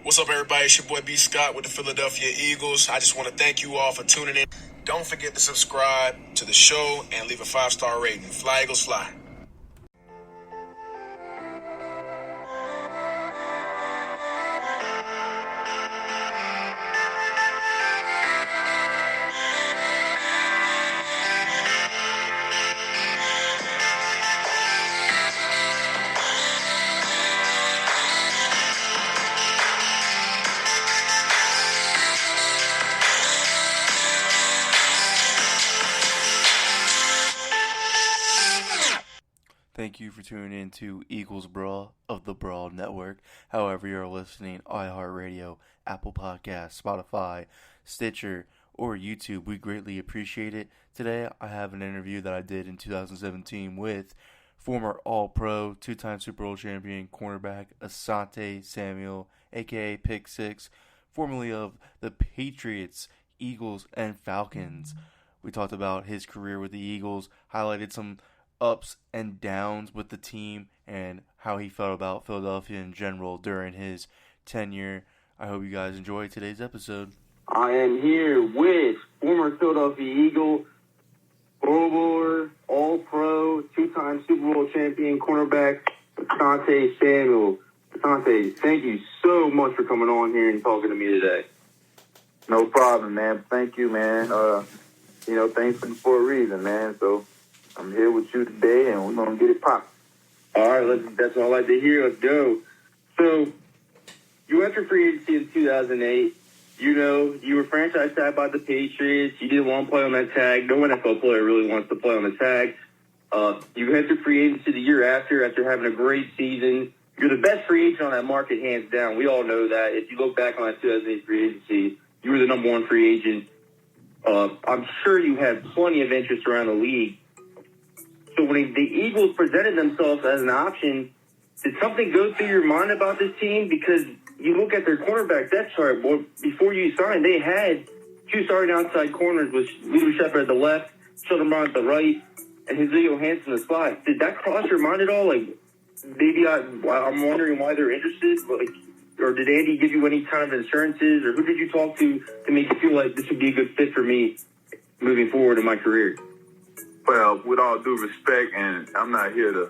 What's up, everybody? It's your boy B. Scott with the Philadelphia Eagles. I just want to thank you all for tuning in. Don't forget to subscribe to the show and leave a 5-star rating. Fly, Eagles, fly. Thank you for tuning in to Eagles Brawl of the Brawl Network. However you're listening, iHeartRadio, Apple Podcasts, Spotify, Stitcher, or YouTube, we greatly appreciate it. Today, I have an interview that I did in 2017 with former All-Pro, two-time Super Bowl champion, cornerback Asante Samuel, a.k.a. Pick Six, formerly of the Patriots, Eagles, and Falcons. We talked about his career with the Eagles, highlighted some ups and downs with the team and how he felt about Philadelphia in general during his tenure. I hope you guys enjoy today's episode. I am here with former Philadelphia Eagle, Pro Bowler, All-Pro, two-time Super Bowl champion cornerback Asante Samuel. Asante, thank you so much for coming on here and talking to me today. No problem, man. Thank you, man. Thanks for a reason, man. So I'm here with you today, and we're going to get it popping. All right, that's what I like to hear. Let's go. So, you entered free agency in 2008. You were franchise tagged by the Patriots. You didn't want to play on that tag. No NFL player really wants to play on the tag. You entered free agency the year after having a great season. You're the best free agent on that market, hands down. We all know that. If you look back on that 2008 free agency, you were the number one free agent. I'm sure you had plenty of interest around the league. So when the Eagles presented themselves as an option, did something go through your mind about this team? Because you look at their cornerback depth chart, before you signed, they had two starting outside corners with Lito Shepherd at the left, Sheldon Brown at the right, and Julio Hansen in the slot. Did that cross your mind at all? Maybe I'm wondering why they're interested. Or did Andy give you any kind of assurances? Or who did you talk to make you feel like this would be a good fit for me moving forward in my career? Well, with all due respect, and I'm not here to,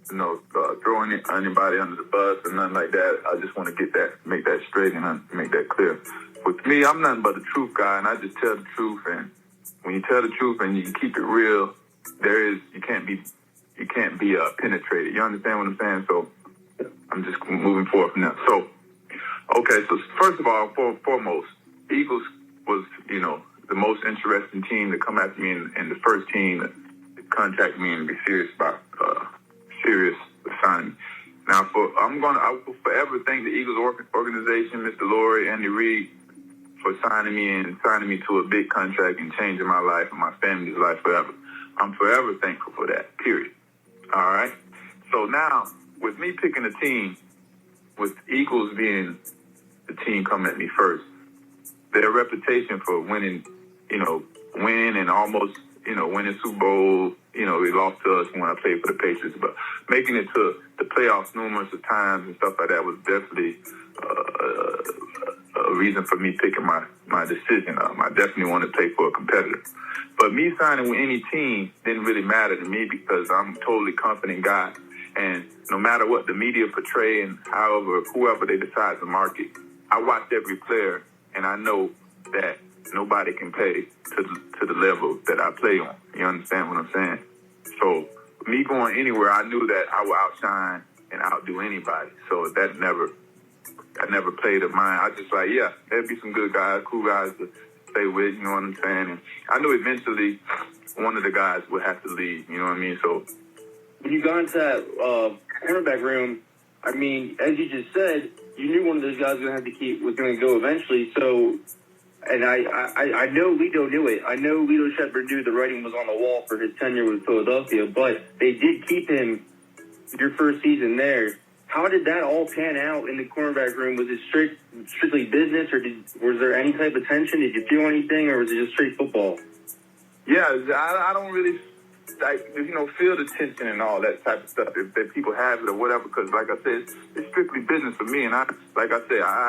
throw anybody under the bus or nothing like that. I just want to make that straight and make that clear. With me, I'm nothing but a truth guy, and I just tell the truth. And when you tell the truth and you keep it real, you can't be penetrated. You understand what I'm saying? So I'm just moving forward from that. So, okay. So first of all, foremost, Eagles was, the most interesting team to come after me and the first team to contact me and be serious about signing me. Now, I will forever thank the Eagles organization, Mr. Lurie, Andy Reid, for signing me to a big contract and changing my life and my family's life forever. I'm forever thankful for that, period. All right? So now, with me picking a team, with Eagles being the team coming at me first, their reputation for winning and almost, winning Super Bowl, they lost to us when I played for the Patriots, but making it to the playoffs numerous of times and stuff like that was definitely a reason for me picking my decision. I definitely want to play for a competitor. But me signing with any team didn't really matter to me because I'm a totally confident guy. And no matter what the media portray and whoever they decide to market, I watch every player and I know that nobody can play to the level that I play on. You understand what I'm saying? So me going anywhere, I knew that I would outshine and outdo anybody. So I never played a mind. I just there'd be some good guys, cool guys to stay with, you know what I'm saying? And I knew eventually one of the guys would have to leave, you know what I mean? So when you got into that cornerback room, as you just said, you knew one of those guys was going to go eventually. So, and I know Lito knew it. I know Lito Shepherd knew the writing was on the wall for his tenure with Philadelphia, but they did keep him your first season there. How did that all pan out in the cornerback room? Was it strictly business, or was there any type of tension? Did you feel anything, or was it just straight football? Yeah, I don't really feel the tension and all that type of stuff if people have it or whatever. Because like I said, it's strictly business for me, and I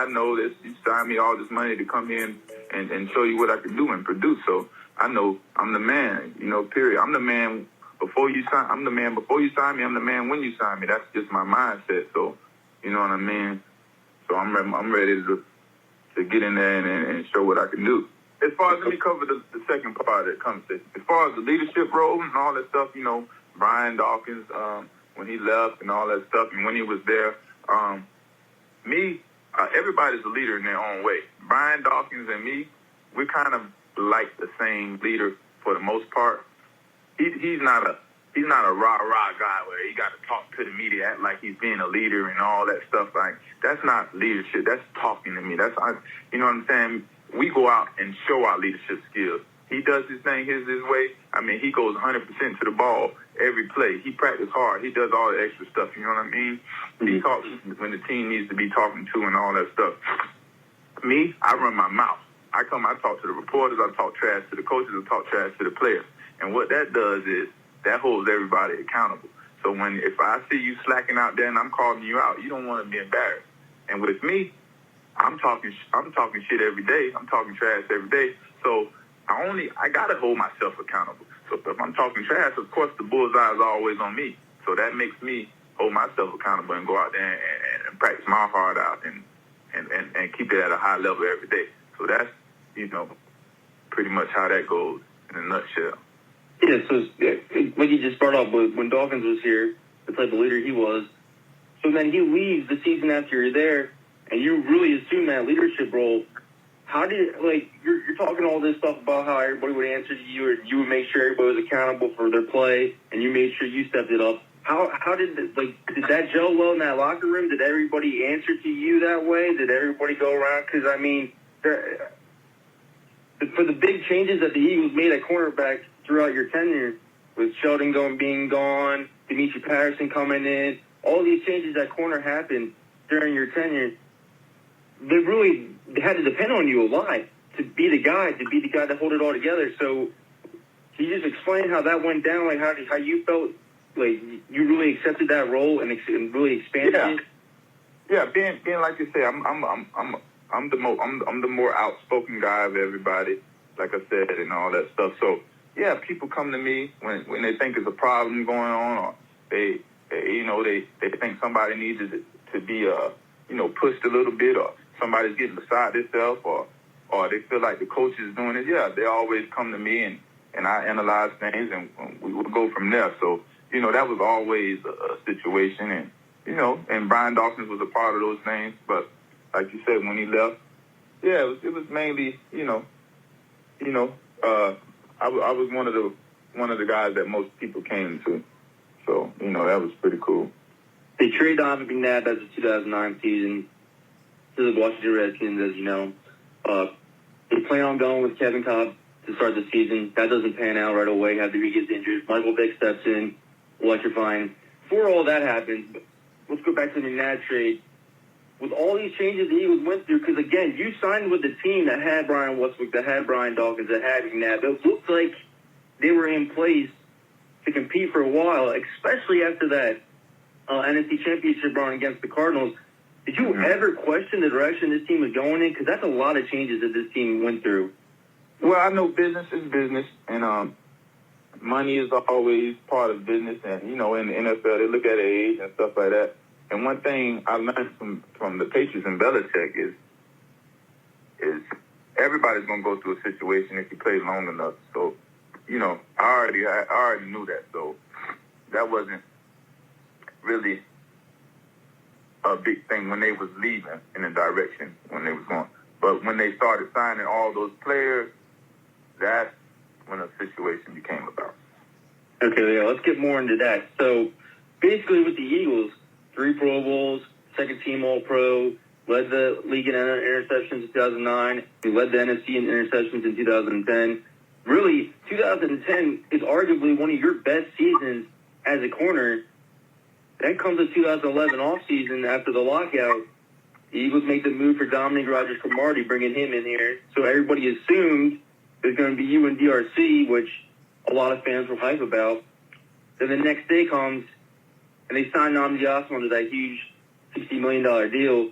know this. You signed me all this money to come in and show you what I can do and produce. So I know I'm the man. Period. I'm the man before you sign. I'm the man before you sign me. I'm the man when you sign me. That's just my mindset. So you know what I mean. So I'm ready to get in there and show what I can do. As far as, let me cover the second part of the conversation. As far as the leadership role and all that stuff, Brian Dawkins, when he left and all that stuff, and when he was there, everybody's a leader in their own way. Brian Dawkins and me, we're kind of like the same leader for the most part. He's not a rah-rah guy where he got to talk to the media, act like he's being a leader and all that stuff. Like, that's not leadership. That's talking to me. You know what I'm saying? We go out and show our leadership skills. He does his thing his way. I mean, he goes 100% to the ball every play. He practices hard. He does all the extra stuff. You know what I mean? He talks when the team needs to be talking to and all that stuff. Me, I run my mouth. I talk to the reporters. I talk trash to the coaches. I talk trash to the players. And what that does is that holds everybody accountable. So if I see you slacking out there and I'm calling you out, you don't want to be embarrassed. And with me, I'm talking shit every day. I'm talking trash every day. So I gotta hold myself accountable. So if I'm talking trash, of course the bullseye is always on me. So that makes me hold myself accountable and go out there and practice my heart out and keep it at a high level every day. So that's pretty much how that goes in a nutshell. Yeah. So like you just started off with, when Dawkins was here, the type of leader he was. So then he leaves the season after you're there, and you really assume that leadership role. How did you're talking all this stuff about how everybody would answer to you, or you would make sure everybody was accountable for their play, and you made sure you stepped it up. How did that gel well in that locker room? Did everybody answer to you that way? Did everybody go around? Because I mean, for the big changes that the Eagles made at cornerback throughout your tenure, with Sheldon being gone, Dimitri Patterson coming in, all these changes at corner happened during your tenure. They really had to depend on you a lot to be the guy to hold it all together. So can you just explain how that went down? Like how you felt like you really accepted that role and really expanded it? Yeah, being like you say, I'm the more outspoken guy of everybody, like I said, and all that stuff. So yeah, people come to me when they think there's a problem going on, or they think somebody needs to be pushed a little bit, or somebody's getting beside themselves, or they feel like the coach is doing it. Yeah, they always come to me and I analyze things and we will go from there. So that was always a situation, and Brian Dawkins was a part of those things. But like you said, when he left, yeah, it was mainly I was one of the guys that most people came to. So that was pretty cool. They traded Dominique after the 2009 season to the Washington Redskins, as you know. They plan on going with Kevin Cobb to start the season. That doesn't pan out right away. He gets injured. Michael Vick steps in, electrifying. Before all that happens, let's go back to the McNabb trade. With all these changes the Eagles went through, because again, you signed with the team that had Brian Westbrook, that had Brian Dawkins, that had McNabb. It looked like they were in place to compete for a while, especially after that NFC Championship run against the Cardinals. Did you ever question the direction this team was going in? Because that's a lot of changes that this team went through. Well, I know business is business, and money is always part of business. And, in the NFL, they look at age and stuff like that. And one thing I learned from the Patriots and Belichick is everybody's going to go through a situation if you play long enough. So, I already knew that. So that wasn't really a big thing when they was leaving in the direction when they was going. But when they started signing all those players, that's when a situation became about. Okay, yeah, let's get more into that. So basically with the Eagles, 3 Pro Bowls, second team All-Pro, led the league in interceptions in 2009. He led the NFC in interceptions in 2010. Really, 2010 is arguably one of your best seasons as a corner. Then comes the 2011 offseason after the lockout. The Eagles make the move for Dominique Rodgers-Cromartie, bringing him in here. So everybody assumed it was going to be you and DRC, which a lot of fans were hype about. Then the next day comes, and they signed Nnamdi onto that huge $60 million deal.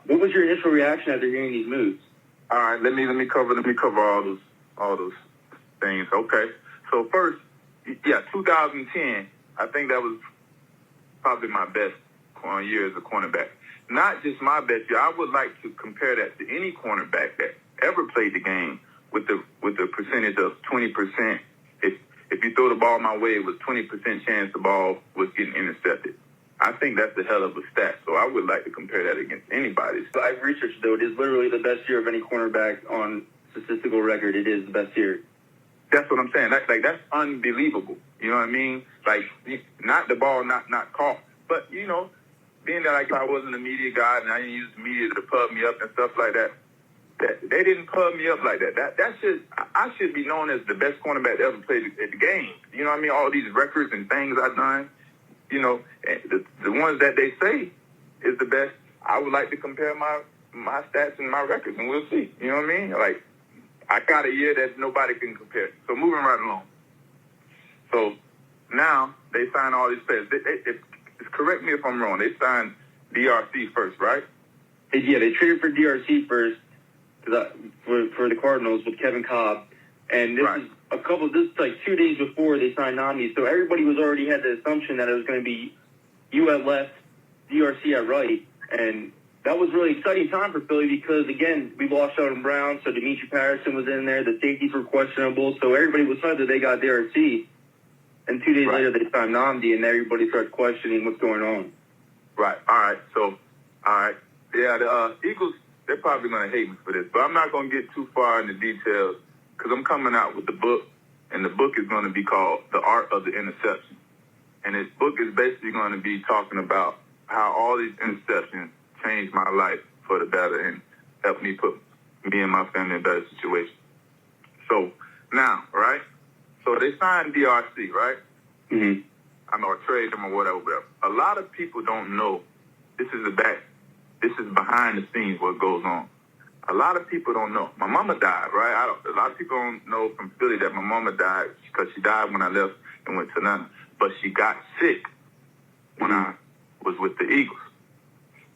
What was your initial reaction after hearing these moves? All right, let me cover all those things. Okay, so first, 2010. I think that was probably my best year as a cornerback. Not just my best year. I would like to compare that to any cornerback that ever played the game with the percentage of 20%. If you throw the ball my way, it was 20% chance the ball was getting intercepted. I think that's a hell of a stat, so I would like to compare that against anybody. So I've researched, though, it is literally the best year of any cornerback on statistical record. It is the best year. That's what I'm saying. That's unbelievable. You know what I mean? Like, not the ball, not caught. But, you know, being that I wasn't a media guy and I didn't use the media to pub me up and stuff like that, they didn't pub me up like that. I should be known as the best cornerback that ever played at the game. You know what I mean? All these records and things I've done, you know, the ones that they say is the best, I would like to compare my stats and my records, and we'll see. You know what I mean? Like, I got a year that nobody can compare. So moving right along. So now they sign all these players. Correct me if I'm wrong. They signed DRC first, right? Yeah, they traded for DRC first for the Cardinals with Kevin Cobb. And this is like 2 days before they signed Nnamdi. So everybody already had the assumption that it was going to be you at left, DRC at right. And that was a really exciting time for Philly because, again, we lost Sheldon Brown, so Demetri Patterson was in there. The safeties were questionable. So everybody was excited that they got DRC. And 2 days later, they signed Nnamdi, and everybody started questioning what's going on. Right. All right. So, yeah, the Eagles, they're probably going to hate me for this, but I'm not going to get too far into details because I'm coming out with the book, and the book is going to be called The Art of the Interception. And this book is basically going to be talking about how all these interceptions changed my life for the better and helped me put me and my family in a better situation. So, now, right? So they signed DRC, right? Mm-hmm. I know, or trade them or whatever. A lot of people don't know this is behind the scenes what goes on. A lot of people don't know. My mama died, right? A lot of people don't know from Philly that my mama died because she died when I left and went to Atlanta. But she got sick when I was with the Eagles.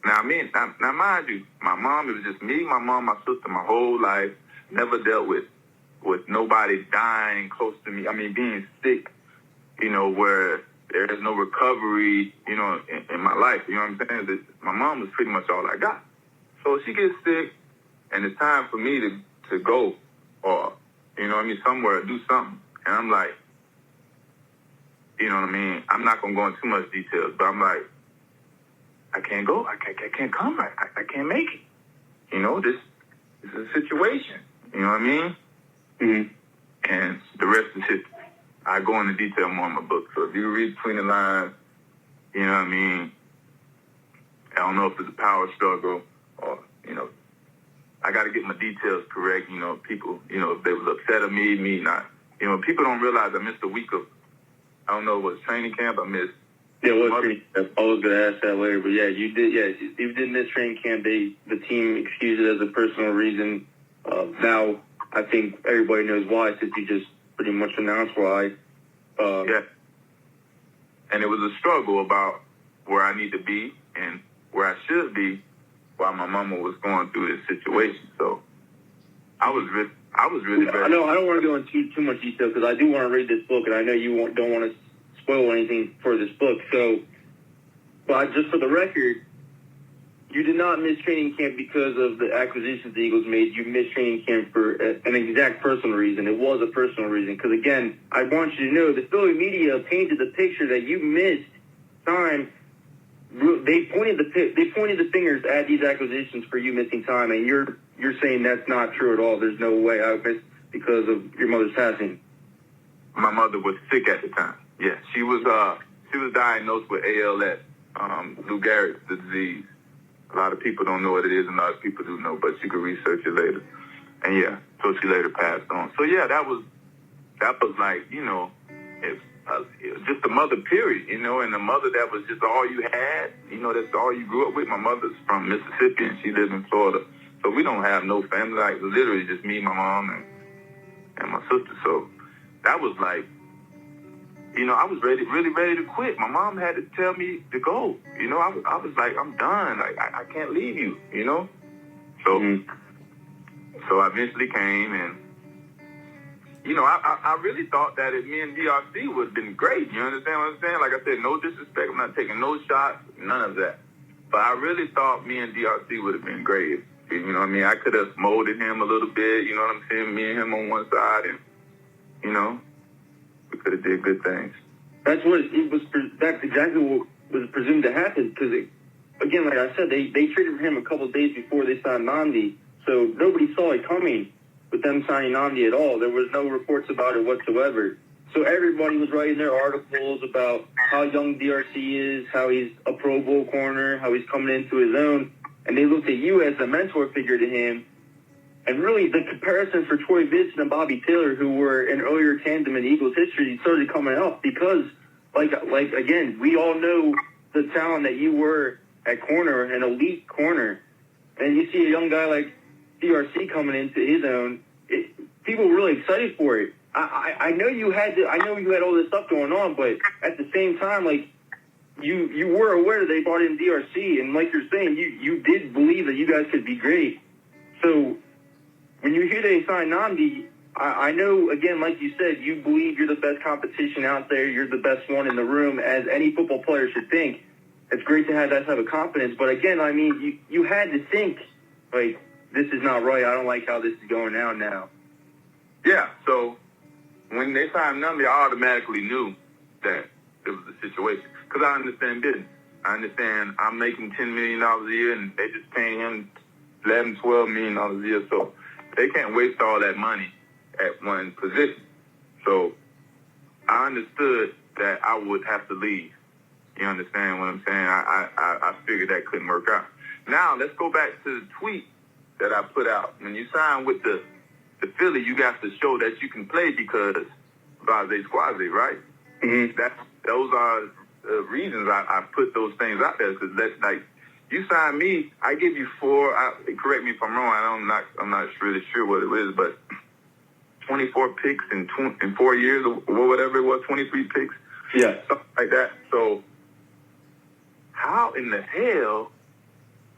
Now, mind you, my mom, it was just me, my mom, my sister, my whole life, never dealt with nobody dying close to me. I mean, being sick, you know, where there is no recovery, you know, in my life. You know what I'm saying? My mom was pretty much all I got. So she gets sick, and it's time for me to go or, you know what I mean, somewhere, do something. And I'm like, you know what I mean? I'm not going to go into too much details, but I'm like, I can't go. I can't come. I can't make it. You know, this is a situation. You know what I mean? Mm-hmm. And the rest is history. I go into detail more in my book. So if you read between the lines, you know what I mean? I don't know if it's a power struggle or, you know, I got to get my details correct. You know, people, you know, if they was upset at me not. You know, people don't realize I missed a week of, I don't know, it was training camp. I missed. Yeah, well, training camp. I was going to ask that later. But, yeah, you did. Yeah, you did miss training camp. The team excused it as a personal reason. Now, I think everybody knows why, since you just pretty much announced why. Yeah. And it was a struggle about where I need to be and where I should be while my mama was going through this situation. So I was really I don't want to go into too much detail because I do want to read this book, and I know you don't want to spoil anything for this book. So, but just for the record, you did not miss training camp because of the acquisitions the Eagles made. You missed training camp for an exact personal reason. It was a personal reason. Because, again, I want you to know the Philly media painted the picture that you missed time. They pointed the fingers at these acquisitions for you missing time, and you're saying that's not true at all. There's no way I missed because of your mother's passing. My mother was sick at the time. Yeah, she was diagnosed with ALS, Lou Gehrig's disease. A lot of people don't know what it is, and a lot of people do know, but you can research it later. And yeah, so she later passed on. So yeah, that was like, you know, it was just a mother, period, you know, and a mother that was just all you had, you know, that's all you grew up with. My mother's from Mississippi, and she lives in Florida, so we don't have no family, like literally just me, my mom, and my sister. So that was like, I was really ready to quit. My mom had to tell me to go. I was like, I'm done. Like, I can't leave you, So, so I eventually came, and, I really thought that if me and DRC would have been great. You understand what I'm saying? Like I said, no disrespect. I'm not taking no shots, none of that. But I really thought me and DRC would have been great. You know what I mean? I could have molded him a little bit, you know what I'm saying? Me and him on one side, and, we could have did good things. That's exactly what was presumed to happen, because, again, like I said, they traded for him a couple of days before they signed Nnamdi, so nobody saw it coming with them signing Nnamdi at all. There was no reports about it whatsoever. So everybody was writing their articles about how young DRC is, how he's a Pro Bowl corner, how he's coming into his own, and they looked at you as a mentor figure to him. And really, the comparison for Troy Vincent and Bobby Taylor, who were an earlier tandem in Eagles history, started coming up because, like again, we all know the talent that you were at corner, an elite corner, and you see a young guy like DRC coming into his own. People were really excited for it. I know you had all this stuff going on, but at the same time, like you were aware they brought in DRC, and like you're saying, you did believe that you guys could be great. So when you hear they sign Nnamdi, I know, again, like you said, you believe you're the best competition out there. You're the best one in the room, as any football player should think. It's great to have that type of confidence. But again, I mean, you had to think, like, this is not right. I don't like how this is going out now. Yeah, so when they signed Nnamdi, I automatically knew that it was a situation. Because I understand business. I understand I'm making $10 million a year, and they just paying him $11, $12 million a year. So they can't waste all that money at one position. So I understood that I would have to leave. You understand what I'm saying? I figured that couldn't work out. Now, let's go back to the tweet that I put out. When you sign with the Philly, you got to show that you can play because Vaze Squaze, right? Mm-hmm. Those are the reasons I put those things out there, because like, you sign me, I give you four. Correct me if I'm wrong. I'm not really sure what it is, but 24 picks in 4 years, or whatever it was, 23 picks, yeah, something like that. So, how in the hell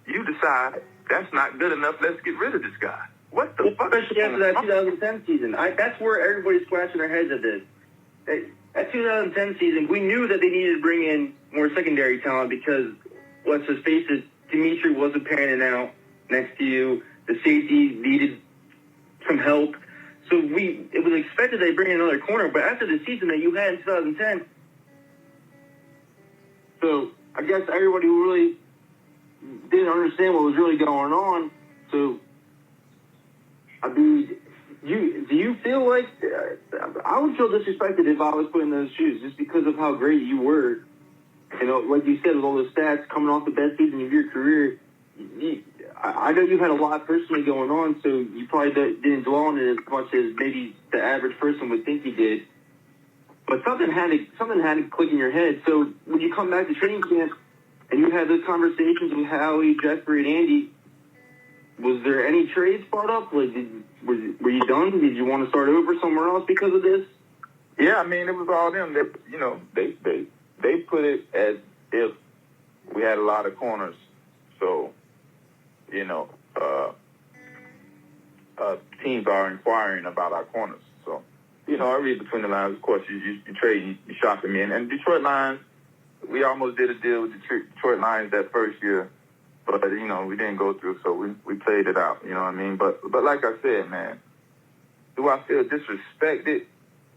you decide that's not good enough? Let's get rid of this guy. What the fuck? Especially after that 2010 season, that's where everybody's scratching their heads at this. That 2010 season, we knew that they needed to bring in more secondary talent because, let's just face it, Dimitri wasn't panning out next to you. The safety needed some help. So it was expected they'd bring in another corner, but after the season that you had in 2010, so I guess everybody really didn't understand what was really going on. So, I mean, do you feel like I would feel disrespected if I was put in those shoes just because of how great you were? You know, like you said, with all the stats coming off the best season of your career, I know you had a lot personally going on, so you probably didn't dwell on it as much as maybe the average person would think you did. But something had to click in your head. So when you come back to training camp and you had those conversations with Howie, Jeffrey, and Andy, was there any trades brought up? Like, were you done? Did you want to start over somewhere else because of this? Yeah, I mean, it was all them. They put it as if we had a lot of corners. So, teams are inquiring about our corners. So, I read between the lines. Of course, you trade, you shopping me. And Detroit Lions, we almost did a deal with the Detroit Lions that first year. But, we didn't go through, so we played it out, you know what I mean? But like I said, man, do I feel disrespected?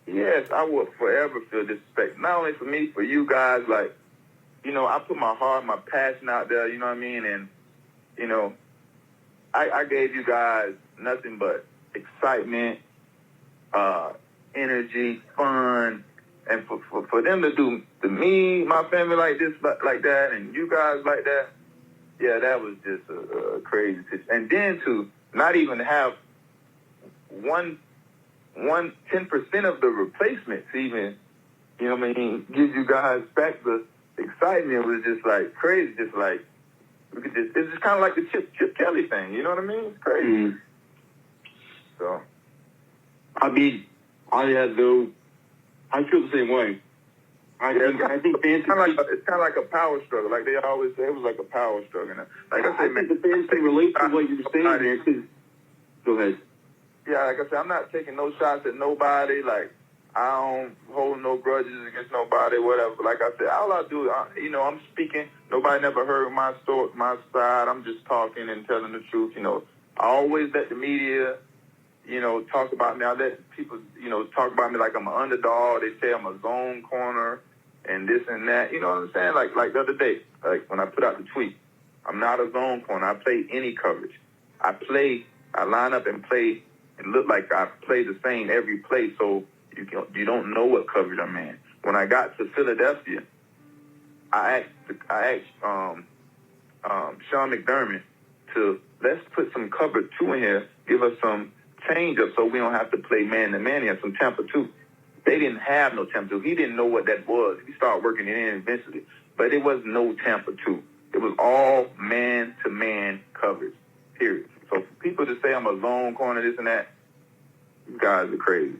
Yes, I will forever feel disrespected. Not only for me, for you guys. Like, I put my heart, my passion out there, you know what I mean? And, I gave you guys nothing but excitement, energy, fun. And for them to do to me, my family like this, like that, and you guys like that, yeah, that was just a crazy situation. And then to not even have 10% of the replacements even, give you guys back the excitement was just like crazy. Just like, it's just kind of like the Chip Kelly thing. You know what I mean? It's crazy. Mm-hmm. So, I mean, I feel the same way. I think fans. It's kind of like a power struggle. Like they always say, it was like a power struggle. Like I said, think the fans can relate to what you're saying there. Go ahead. Yeah, like I said, I'm not taking no shots at nobody. Like, I don't hold no grudges against nobody, whatever. Like I said, all I do, I'm speaking. Nobody never heard my side. I'm just talking and telling the truth. I always let the media, talk about me. I let people, talk about me like I'm an underdog. They say I'm a zone corner and this and that. You know what I'm saying? Like the other day, like when I put out the tweet, I'm not a zone corner. I play any coverage. I line up and play and look like I play the same every play, so you don't know what coverage I'm in. When I got to Philadelphia, I asked Sean McDermott to let's put some cover 2 in here, give us some change up so we don't have to play man-to-man and some Tampa 2. They didn't have no Tampa 2. He didn't know what that was. He started working it in eventually. But it was no Tampa 2. It was all man-to-man coverage, period. So for people to say I'm a zone corner, this and that, you guys are crazy.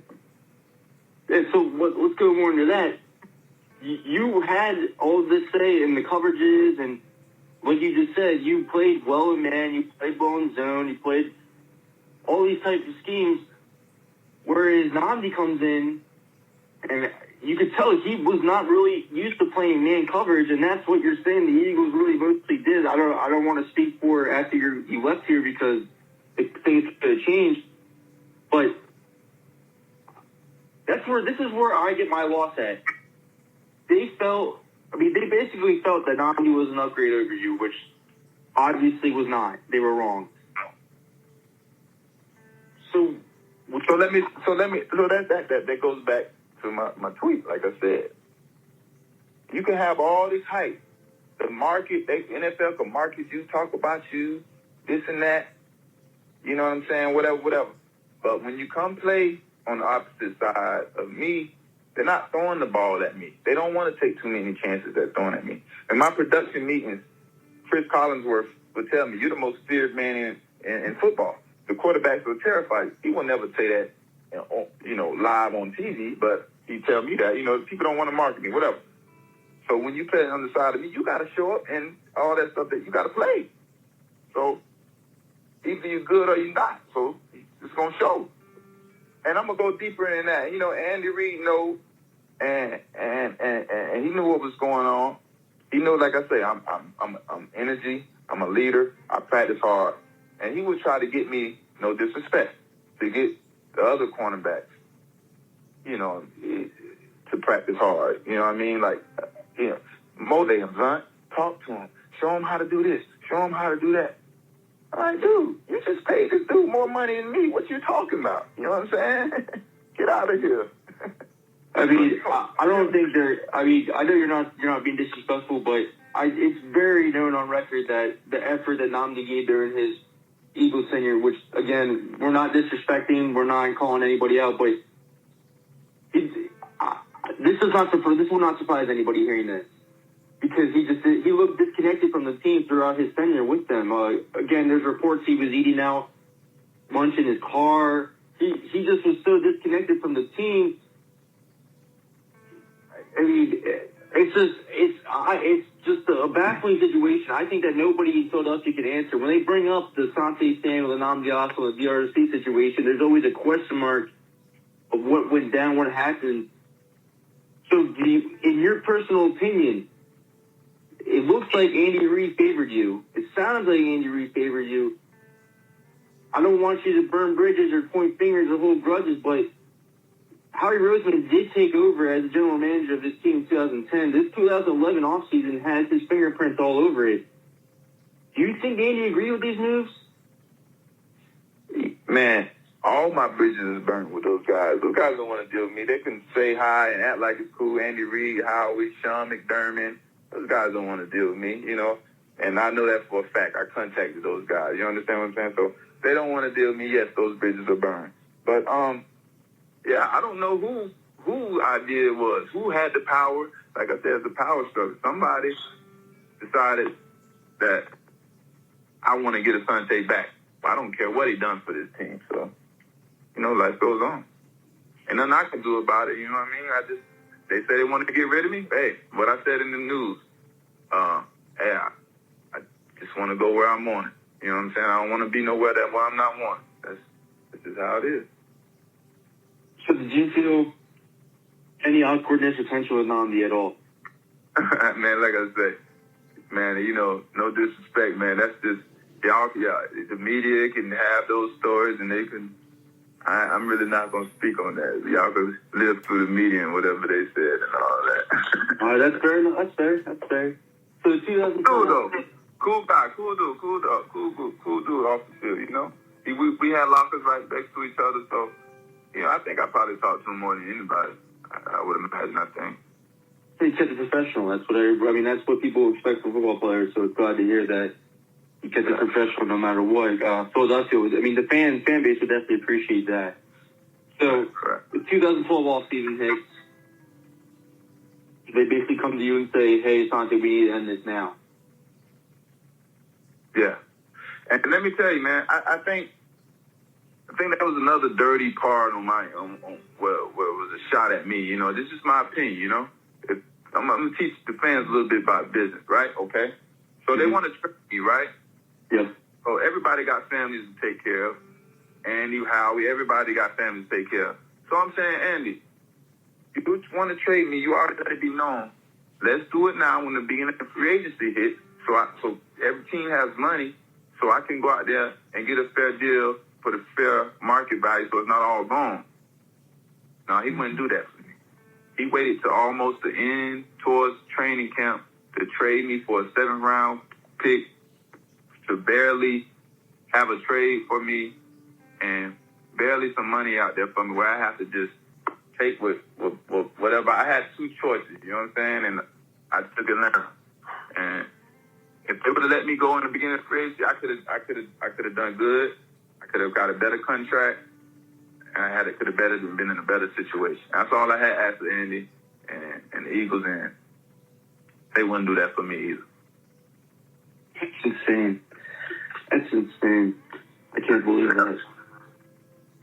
Yeah, so let's go more into that. You had all this say in the coverages, and like you just said, you played well in man, you played well in zone, you played all these types of schemes, whereas Nnamdi comes in, and you could tell he was not really used to playing man coverage, and that's what you're saying the Eagles really mostly did. I don't want to speak for after you left here because things could have changed, but this is where I get my loss at. They basically felt that Nnamdi was an upgrade over you, which obviously was not. They were wrong. So that goes back to my tweet. Like I said, you can have all this hype. The market, NFL can market you, talk about you, this and that. You know what I'm saying? Whatever. But when you come play on the opposite side of me, they're not throwing the ball at me. They don't want to take too many chances at throwing at me. In my production meetings, Chris Collinsworth would tell me, you're the most feared man in football. The quarterbacks were terrified. He will never say that, live on TV, but he'd tell me that, people don't want to market me, whatever. So when you play on the side of me, you got to show up and all that stuff that you got to play. So either you're good or you're not. So it's going to show. And I'm going to go deeper in that. Andy Reid knows, and he knew what was going on. He knows, like I say, I'm energy. I'm a leader. I practice hard. And he would try to get me, no disrespect, to get the other cornerbacks, to practice hard. You know what I mean? Like, motivate him, son. Talk to him. Show him how to do this. Show him how to do that. I'm like, dude, you just paid this dude more money than me. What you talking about? You know what I'm saying? Get out of here. I don't think I know you're not being disrespectful, but it's very known on record that the effort that Nnamdi gave during his Eagles tenure, which again, we're not disrespecting, we're not calling anybody out, but this will not surprise anybody hearing this. Because he looked disconnected from the team throughout his tenure with them. Again, there's reports he was eating out lunch in his car. He just was so disconnected from the team. I mean, it's just a baffling situation. I think that nobody in Philadelphia can answer. When they bring up the Asante Samuel and Nnamdi and the DRC situation, there's always a question mark of what went down, what happened. So, in your personal opinion, it looks like Andy Reid favored you. It sounds like Andy Reid favored you. I don't want you to burn bridges or point fingers or hold grudges, but Howie Roseman did take over as the general manager of this team in 2010. This 2011 offseason has his fingerprints all over it. Do you think Andy agreed with these moves? Man, all my bridges is burned with those guys. Those guys don't want to deal with me. They can say hi and act like it's cool. Andy Reid, Howie, Sean McDermott. Those guys don't want to deal with me, and I know that for a fact. I contacted those guys. You understand what I'm saying? So they don't want to deal with me. Yes, those bridges are burned. But, I don't know who idea it was, who had the power. Like I said, it's a power struggle. Somebody decided that I want to get Asante back. I don't care what he done for this team. So, life goes on. Ain't nothing I can do about it, you know what I mean? They said they wanted to get rid of me. Hey, what I said in the news, hey, I just want to go where I'm wanted. You know what I'm saying? I don't want to be nowhere where I'm not wanted. This is how it is. So did you feel any awkwardness or tension with Nnamdi at all? Man, like I say, man, you know, no disrespect, man. That's just, y'all, the media can have those stories and they can, I'm really not going to speak on that. Y'all can live through the media and whatever they said and all that. All right, that's fair enough. That's fair. So the 2012... Cool, though. Cool guy. Cool dude. Cool dude off the field, you know? We had lockers right next to each other, so, you know, I think I probably talked to him more than anybody. I would imagine, I think. He kept it professional. That's what people expect from football players, so it's glad to hear that he kept it professional no matter what. Philadelphia the fan base would definitely appreciate that. So, the 2012 offseason hits. They basically come to you and say, hey, Asante, we need to end this now. Yeah. And let me tell you, man, I think that was another dirty part on where it was a shot at me. You know, this is my opinion, you know. I'm going to teach the fans a little bit about business, right? Okay? So they want to trade me, right? Yep. So everybody got families to take care of. Andy, Howie, everybody got families to take care of. So I'm saying, Andy, if you want to trade me, you already got to be known. Let's do it now when the beginning of free agency hits. So every team has money, so I can go out there and get a fair deal for the fair market value, so it's not all gone. No, he wouldn't do that for me. He waited to almost the end towards training camp to trade me for a 7th-round pick, to barely have a trade for me, and barely some money out there for me where I have to just take whatever. I had 2 choices, you know what I'm saying? And I took it now. And if they would have let me go in the beginning of free agency, I could have done good. I could have got a better contract, and could have been in a better situation. That's all I had after Andy and the Eagles, and they wouldn't do that for me either. That's insane. I can't believe that.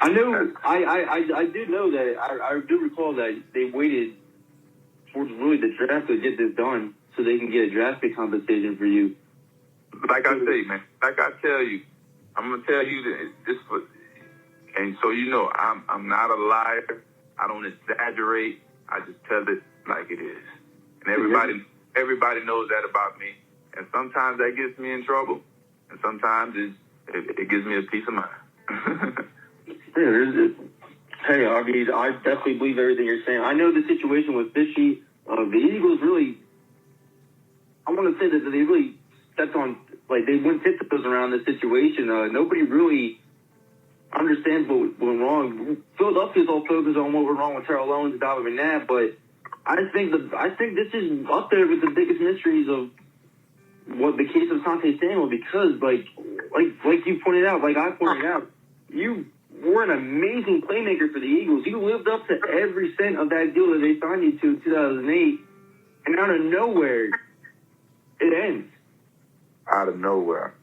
I know. I do know that. I do recall that they waited towards really the draft to get this done, so they can get a draft pick compensation for you. Like I say, man. Like I tell you, I'm gonna tell you that this for. And so you know, I'm not a liar. I don't exaggerate. I just tell it like it is. And everybody knows that about me. And sometimes that gets me in trouble. And sometimes it gives me a peace of mind. Hey, I definitely believe everything you're saying. I know the situation was fishy. The Eagles really, I want to say that they really stepped on, like they went tiptoes around the situation. Nobody really understands what went wrong. Philadelphia's all focused on what went wrong with Terrell Owens and Donovan McNabb, but I think this is up there with the biggest mysteries of what the case of Asante Samuel, because like you pointed out, like I pointed out, you were an amazing playmaker for the Eagles. You lived up to every cent of that deal that they signed you to in 2008, and out of nowhere, it ends. Out of nowhere.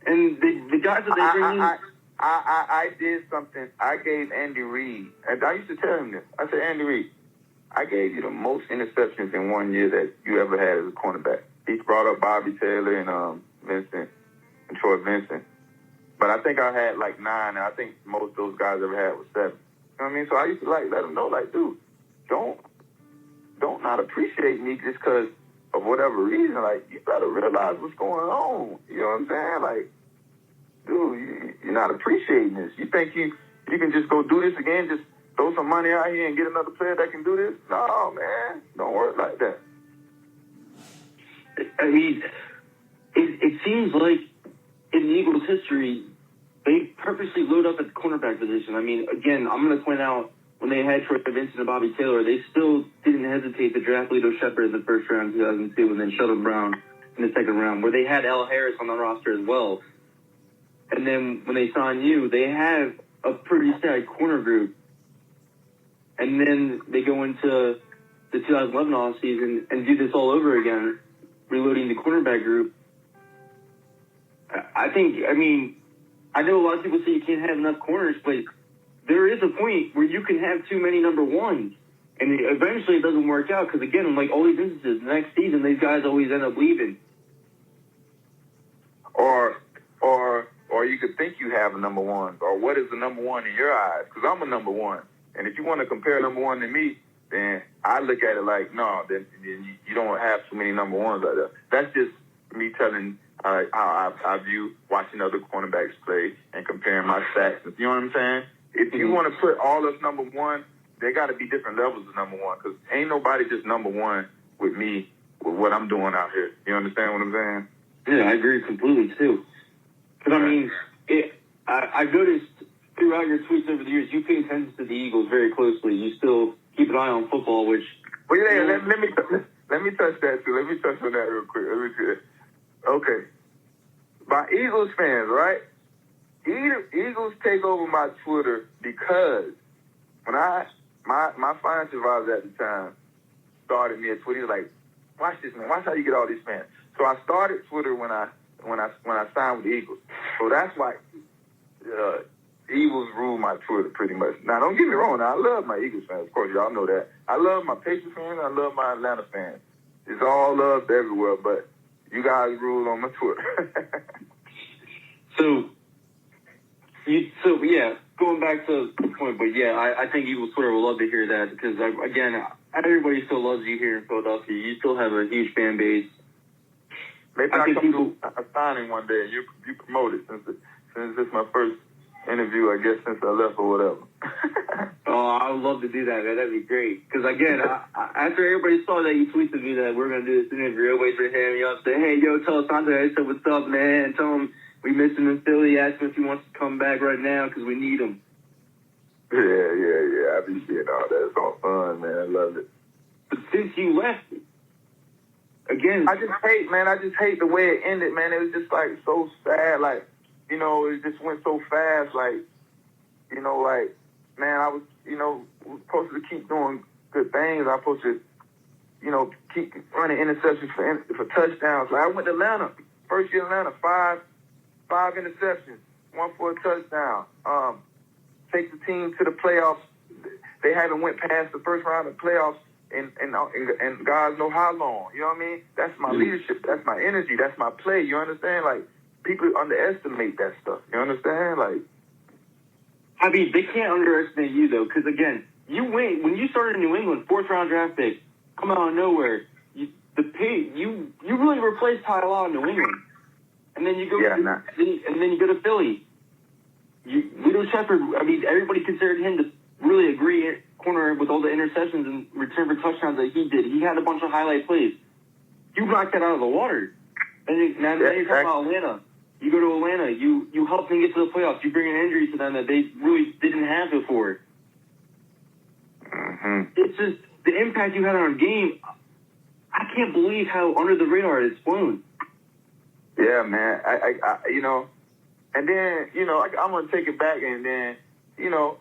And the guys that they bring in... I did something. I gave Andy Reid, and I used to tell him this. I said, Andy Reid, I gave you the most interceptions in 1 year that you ever had as a cornerback. He brought up Bobby Taylor and Troy Vincent. But I think I had like 9, and I think most of those guys ever had was 7. You know what I mean? So I used to let them know, dude, don't not appreciate me just because of whatever reason. Like, you better realize what's going on. You know what I'm saying? Like, dude, you're not appreciating this. You think you can just go do this again, just throw some money out here and get another player that can do this? No, man. Don't work like that. I mean, it seems like in the Eagles' history, they purposely load up at the cornerback position. I mean, again, I'm going to point out, when they had Troy Vincent and Bobby Taylor, they still didn't hesitate to draft Lito Shepherd in the first round in 2002 and then Sheldon Brown in the second round, where they had Al Harris on the roster as well. And then when they signed you, they have a pretty stacked corner group. And then they go into the 2011 offseason and do this all over again, reloading the cornerback group. I know a lot of people say you can't have enough corners, but there is a point where you can have too many number ones. And eventually it doesn't work out because, again, like all these instances, next season, these guys always end up leaving. Or you could think you have a number one. Or what is the number one in your eyes? Because I'm a number one. And if you want to compare number one to me, then I look at it like, no, then you don't have too many number ones like that. That's just me telling how I view watching other cornerbacks play and comparing my stats. You know what I'm saying? If you want to put all us number one, there got to be different levels of number one because ain't nobody just number one with me with what I'm doing out here. You understand what I'm saying? Yeah, I agree completely, too. Because, I mean, I noticed throughout your tweets over the years, you pay attention to the Eagles very closely. You still keep an eye on football, which... Well, yeah, let me touch that, too. Let me touch on that real quick. Let me see that. Okay. By Eagles fans, right? Eagles take over my Twitter because when my financial advisor at the time started me at Twitter, he was like, watch this, man. Watch how you get all these fans. So I started Twitter when I signed with the Eagles. So that's why Eagles rule my Twitter pretty much. Now, don't get me wrong. Now, I love my Eagles fans. Of course, y'all know that. I love my Patriots fans. I love my Atlanta fans. It's all love everywhere, but you guys rule on my Twitter. So, yeah, going back to the point, but yeah, I think Eagles Twitter will love to hear that because, again, everybody still loves you here in Philadelphia. You still have a huge fan base. Maybe I come to a signing one day and you promote it since it's my first interview, I guess, since I left or whatever. Oh, I would love to do that, man. That'd be great. Because, again, after everybody saw that, you tweeted me that we're going to do this interview, everybody's going to hit me up and say, hey, yo, tell Asante I said, what's up, man? Tell him we miss him in Philly. Ask him if he wants to come back right now because we need him. Yeah. I be seeing all that. It's all fun, man. I love it. But since you left, again... I just hate the way it ended, man. It was just, like, so sad. Like, you know, it just went so fast. Like, you know, like, man, I was, you know, supposed to keep doing good things. I was supposed to, you know, keep running interceptions for touchdowns. Like, I went to Atlanta. First year in Atlanta, five interceptions, one for a touchdown. Take the team to the playoffs. They haven't went past the first round of playoffs in God knows how long. You know what I mean? That's my leadership. That's my energy. That's my play. You understand? Like, people underestimate that stuff. You understand? Like, I mean, they can't underestimate you, though, because, again, when you started in New England, fourth-round draft pick, come out of nowhere, you really replaced Ty Law in New England. And then you go you go to Philly. Lito Shepherd, I mean, everybody considered him to really agree at corner with all the interceptions and return for touchdowns that he did. He had a bunch of highlight plays. You knocked that out of the water. And now you're talking about Atlanta. You go to Atlanta. You help them get to the playoffs. You bring an injury to them that they really didn't have before. Mm-hmm. It's just the impact you had on our game. I can't believe how under the radar it's flown. Yeah, man. I you know, and then, you know, I'm going to take it back and then, you know,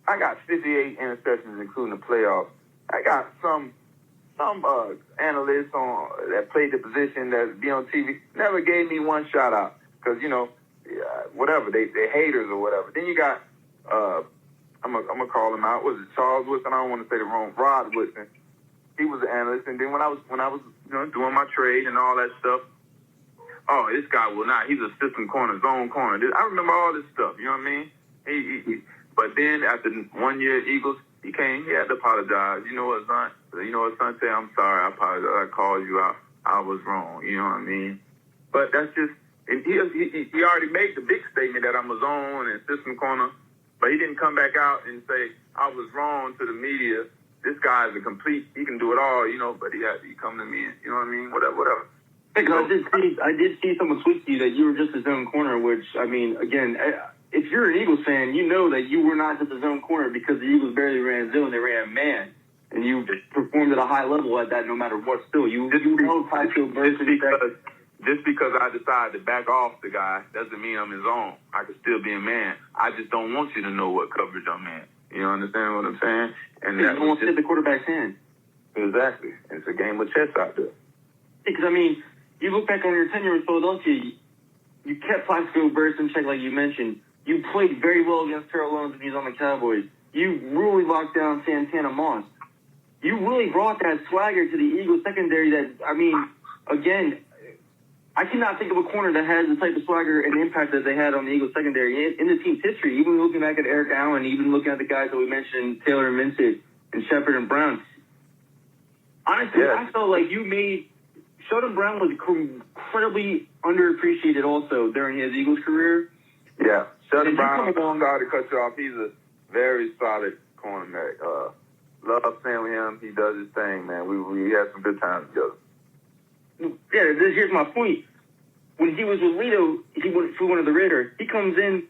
I got 58 interceptions, including the playoffs. I got some analysts that played the position that be on TV never gave me one shout out because, you know, whatever, they haters or whatever. Then you got, I'm gonna call him out. Was it Charles Woodson? I don't want to say the wrong. Rod Woodson. He was an analyst, and then when I was you know, doing my trade and all that stuff. Oh, this guy will not. He's a system corner, zone corner. I remember all this stuff. You know what I mean? He but then after 1 year at Eagles, he came. He had to apologize. You know what, son? You know what, son? Say, I'm sorry. I apologize. I called you out. I was wrong. You know what I mean? But that's just. And he already made the big statement that I'm a zone and system corner, but he didn't come back out and say I was wrong to the media. This guy's a complete. He can do it all. You know, but he come to me. And, you know what I mean? Whatever. Because I did see someone tweet to you that you were just a zone corner, which, I mean, again, if you're an Eagles fan, you know that you were not just a zone corner because the Eagles barely ran zone, they ran man. And you performed at a high level at that no matter what still. You held high field bursts. Just because I decided to back off the guy doesn't mean I'm his own. I could still be a man. I just don't want you to know what coverage I'm in. You understand what I'm saying? And you don't want to hit the quarterback's hand. Exactly. It's a game of chess out there. Because, I mean, you look back on your tenure with Philadelphia, you kept Plaxico burst in check like you mentioned. You played very well against Terrell Owens when he was on the Cowboys. You really locked down Santana Moss. You really brought that swagger to the Eagles secondary that, I mean, again, I cannot think of a corner that has the type of swagger and impact that they had on the Eagles secondary in the team's history. Even looking back at Eric Allen, even looking at the guys that we mentioned, Taylor and Vincent and Shepard and Brown. Honestly, I felt like you made Sheldon Brown was incredibly underappreciated also during his Eagles career. Yeah, Sheldon Brown, sorry to cut you off. He's a very solid cornerback. Love playing with him. He does his thing, man. We had some good times together. Yeah, here's my point. When he was with Lito, he flew one of the Raiders. He comes in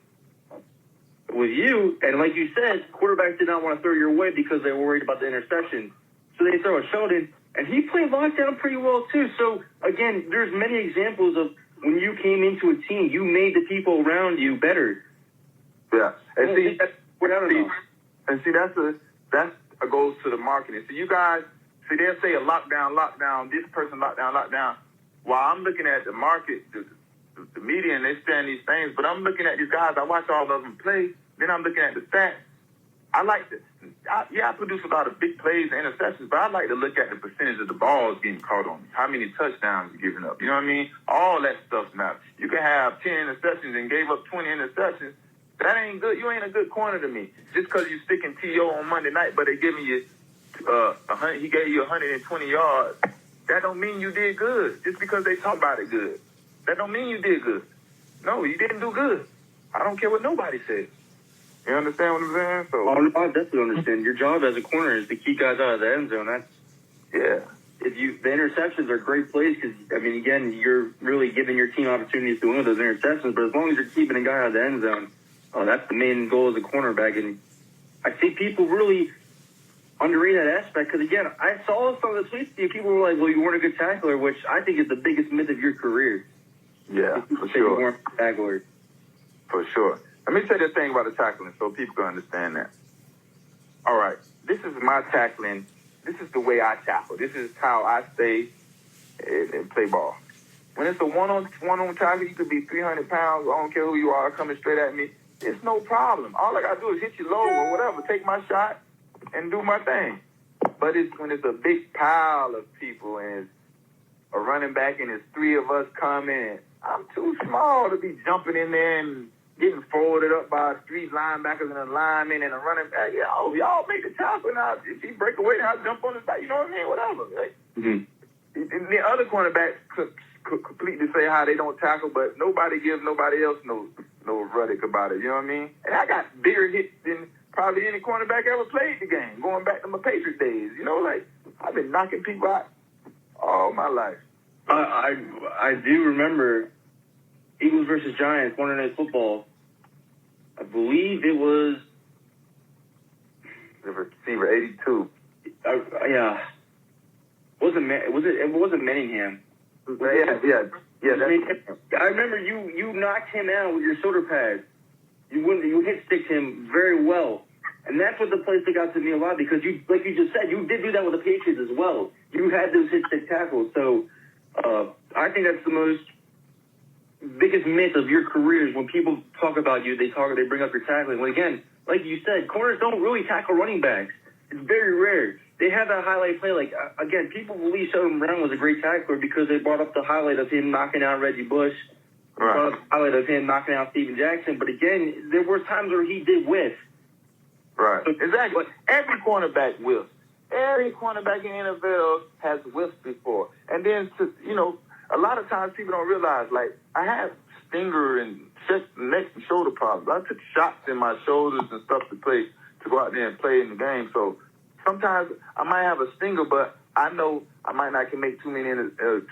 with you, and like you said, quarterbacks did not want to throw your way because they were worried about the interception. So they throw a Sheldon, and he played lockdown pretty well too. So again, there's many examples of when you came into a team, you made the people around you better. Yeah, and that goes to the marketing. So you guys, they'll say a lockdown, this person lockdown. While I'm looking at the market, the media, and they're saying these things, but I'm looking at these guys. I watch all of them play. Then I'm looking at the stats. I like to, I produce a lot of big plays and interceptions, but I like to look at the percentage of the balls getting caught on me. How many touchdowns you're giving up. You know what I mean? All that stuff matters. You can have 10 interceptions and gave up 20 interceptions. That ain't good. You ain't a good corner to me. Just because you sticking T.O. on Monday night, but they giving you he gave you 120 yards. That don't mean you did good. Just because they talk about it good. That don't mean you did good. No, you didn't do good. I don't care what nobody says. You understand what I'm saying? So, I definitely understand. Your job as a corner is to keep guys out of the end zone. The interceptions are great plays because, I mean, again, you're really giving your team opportunities to win with those interceptions. But as long as you're keeping a guy out of the end zone, that's the main goal as a cornerback. And I think people really underrate that aspect because, again, I saw some of the tweets. People were like, well, you weren't a good tackler, which I think is the biggest myth of your career. Yeah, for sure. You weren't a good tackler. For sure. Let me tell you the thing about the tackling so people can understand that. All right, this is my tackling. This is the way I tackle. This is how I stay and play ball. When it's a one-on-one tackle, you could be 300 pounds. I don't care who you are coming straight at me. It's no problem. All I got to do is hit you low or whatever, take my shot, and do my thing. But it's when it's a big pile of people and it's a running back and it's three of us coming, I'm too small to be jumping in there and getting folded up by three linebackers and a lineman and a running back. Y'all make the tackle now. If he break away, I'll jump on his back. You know what I mean? Whatever. Right? Mm-hmm. And the other cornerbacks could completely say how they don't tackle, but nobody gives nobody else no rhetoric about it. You know what I mean? And I got bigger hits than probably any cornerback ever played the game, going back to my Patriot days. You know, like, I've been knocking people out all my life. I do remember Eagles versus Giants, Monday Night Football. I believe it was the receiver 82. Yeah. It wasn't Manningham. Yeah. I remember you knocked him out with your shoulder pads. You hit sticked him very well. And that's what the play stuck out to me a lot because you, like you just said, you did do that with the Patriots as well. You had those hit stick tackles. So I think that's the biggest myth of your career is when people talk about you, they bring up your tackling. Well, again, like you said, corners don't really tackle running backs. It's very rare. They have that highlight play. Like, again, people believe Sheldon Brown was a great tackler because they brought up the highlight of him knocking out Reggie Bush. Right. Brought up the highlight of him knocking out Steven Jackson. But again, there were times where he did whiff. Right. Exactly. Every cornerback whiffs. Every cornerback in the NFL has whiffed before. And then, a lot of times people don't realize, like, I have stinger and chest, neck, and shoulder problems. I took shots in my shoulders and stuff to go out there and play in the game. So sometimes I might have a stinger, but I know I might not can make too many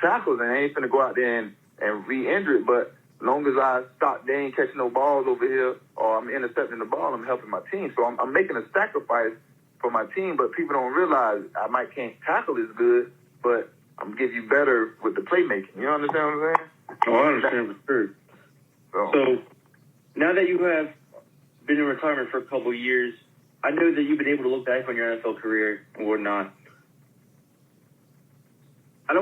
tackles, and I ain't finna go out there and re-injure it. But as long as I stop, they ain't catching no balls over here, or I'm intercepting the ball, I'm helping my team. So I'm making a sacrifice for my team, but people don't realize I can't tackle as good, but I'm gonna give you better with the playmaking. You understand what I'm saying? Oh, I understand for sure. So now that you have been in retirement for a couple of years, I know that you've been able to look back on your NFL career and whatnot. I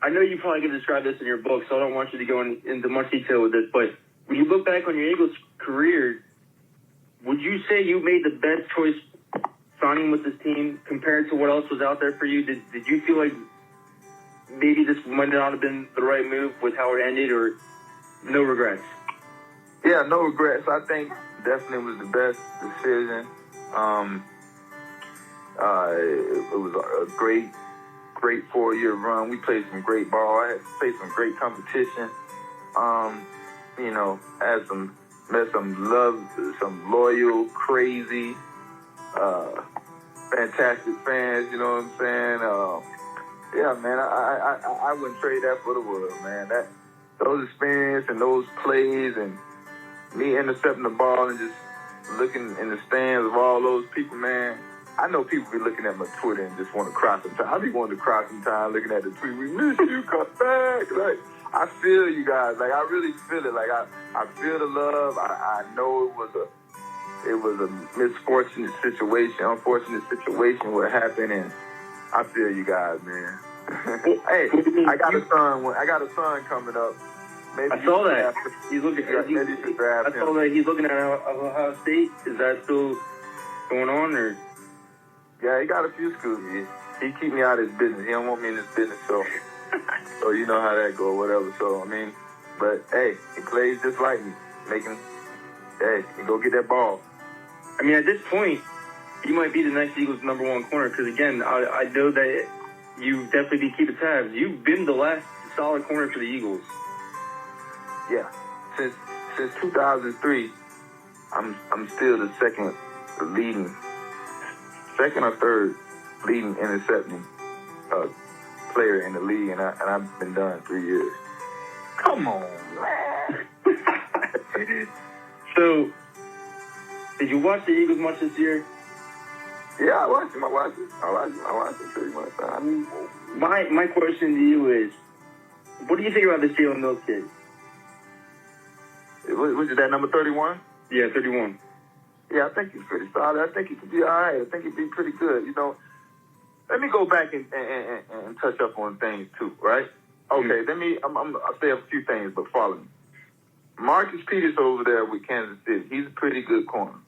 know you probably can describe this in your book, so I don't want you to go into much detail with this, but when you look back on your Eagles career, would you say you made the best choice signing with this team compared to what else was out there for you? Did you feel like maybe this might not have been the right move with how it ended, or no regrets? Yeah, no regrets. I think definitely was the best decision. It was a great 4-year run. We played some great ball. I had faced some great competition. Met some loyal, crazy, fantastic fans. You know what I'm saying? Yeah, man. I wouldn't trade that for the world, man. Those experiences and those plays and me intercepting the ball and just looking in the stands of all those people, man. I know people be looking at my Twitter and just want to cry sometimes. I be wanting to cry sometimes looking at the tweet. We miss you, come back. Like, I feel you guys. Like, I really feel it. Like, I feel the love. I know it was a unfortunate situation what happened, and I feel you guys, man. Hey, I got a son coming up. Maybe I saw that. He's looking. I saw that he's looking at Ohio State. Is that still going on, or? Yeah, he got a few schools. He keep me out of his business. He don't want me in his business, so you know how that go, whatever. So I mean, but hey, he plays just like me. He go get that ball. I mean, at this point, you might be the next Eagles' #1 corner. Because again, I know that you definitely be keeping tabs. You've been the last solid corner for the Eagles. Yeah, since 2003, I'm still the second or third leading intercepting player in the league, and I've been done 3 years. Come on, man. So, did you watch the Eagles much this year? Yeah, I watched them pretty much. I mean, my question to you is, what do you think about the Jalen Mills kid? Was it that number 31? Yeah, 31. Yeah, I think he's pretty solid. I think he could be all right. I think he'd be pretty good. You know, let me go back and touch up on things too, right? Okay, I'll say a few things, but follow me. Marcus Peters over there with Kansas City, he's a pretty good corner.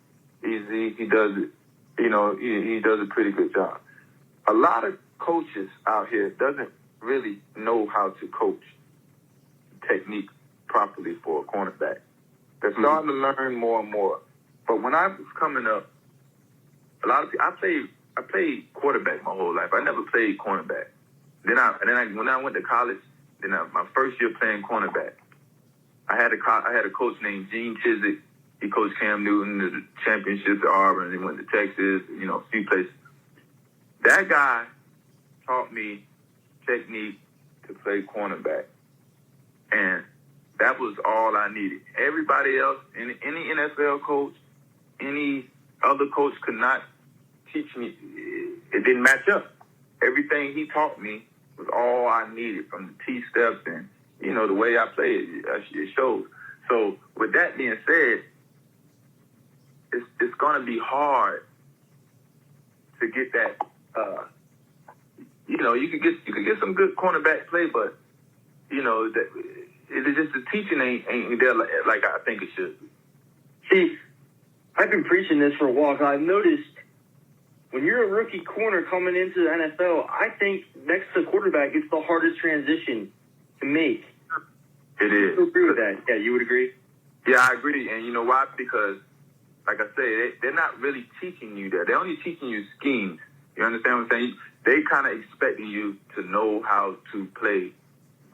He does it. You know, he does a pretty good job. A lot of coaches out here doesn't really know how to coach technique properly for a cornerback. They're starting to learn more and more. But when I was coming up, a lot of people, I played quarterback my whole life. I never played cornerback. Then when I went to college, my first year playing cornerback, I had a coach named Gene Chizik. He coached Cam Newton to the championship at Auburn. He went to Texas, a few places. That guy taught me technique to play cornerback. And that was all I needed. Everybody else, any NFL coach, any other coach could not teach me. It didn't match up. Everything he taught me was all I needed, from the T-steps and, the way I played. It shows. So with that being said, it's going to be hard to get that. You could get some good cornerback play, but that it's just the teaching ain't there like I think it should be. See, I've been preaching this for a while. I've noticed when you're a rookie corner coming into the NFL, I think next to quarterback, it's the hardest transition to make. It is. You agree with that? Yeah, you would agree? Yeah, I agree. And you know why? Because, like I say, they're not really teaching you that. They're only teaching you schemes. You understand what I'm saying? They kind of expecting you to know how to play